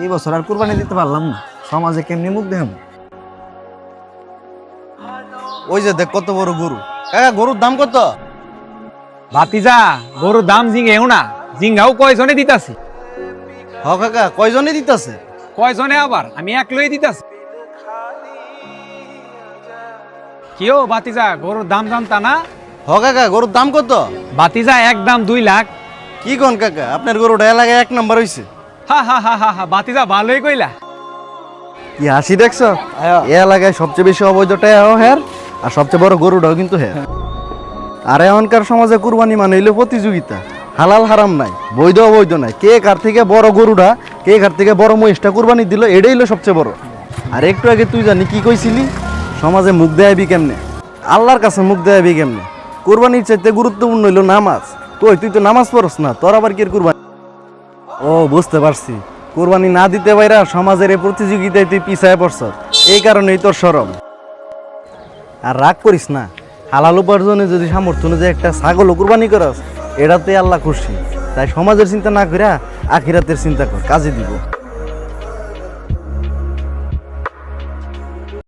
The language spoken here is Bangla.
এই বছর আর কুরবানি দিতে পারলাম না, সমাজে কেমনি মুখ দেখাম। ওই যে দেখ কত বড় গরু। কাকা গরুর দাম কত? ভাতিজা গরুর দাম জিঙ্গেও না, জিঙ্গাও কয়জনে দিতাছি। হ কাকা কয়জনে দিতেছে? কয়জনে আবার আমি একলাই দিতাছি। কিও ভাতিজা গরুর দাম জানতা না? হ কাকা গরুর দাম কত? ভাতিজা একদম 2 লাখ। কি কোন কাকা, আপনার গরুটা এলাকায় 1 নাম্বার হইছে। হা হা হা হা হা, ভাতিজা ভালোই কইলা। কি হাসি দেখছো? এ এলাকায় সবচেয়ে বেশি অবৈধটাও হ্যার, আর সবচেয়ে বড় গরুটাও কিন্তু হ্যার। আর এখনকার সমাজে কুরবানি মানে হইলো প্রতিযোগিতা, হালাল হারাম নাই, বৈধ অবৈধ নাই, কে কার থেকে বড় গরুটা, কে কার থেকে বড় মহিষটা কুরবানি দিল, এটাই হলো সবচেয়ে বড়। আর একটু আগে তুই জানি কি কইছিলি, সমাজে মুখ দেয়াবি কেমনে, আল্লাহর কাছে মুখ দেয়াবি কেমনে। কুরবানির চাইতে গুরুত্বপূর্ণ হইলো নামাজ। কই তুই তো নামাজ পড়স না, তোর আবার কি কুরবানি? ও বুঝতে পারছি, কুরবানি না দিতে পাইরা সমাজের এই প্রতিযোগিতায় তুই পিছায় পড়ছ, এই কারণেই তোর শরম। আর রাগ করিস না, হালাল উপার্জনে যদি সামর্থ্য অনুযায়ী একটা ছাগল কুরবানি করস, এটাতে আল্লাহ খুশি। তাই সমাজের চিন্তা না কইরা আখিরাতের চিন্তা কর, কাজে দিব।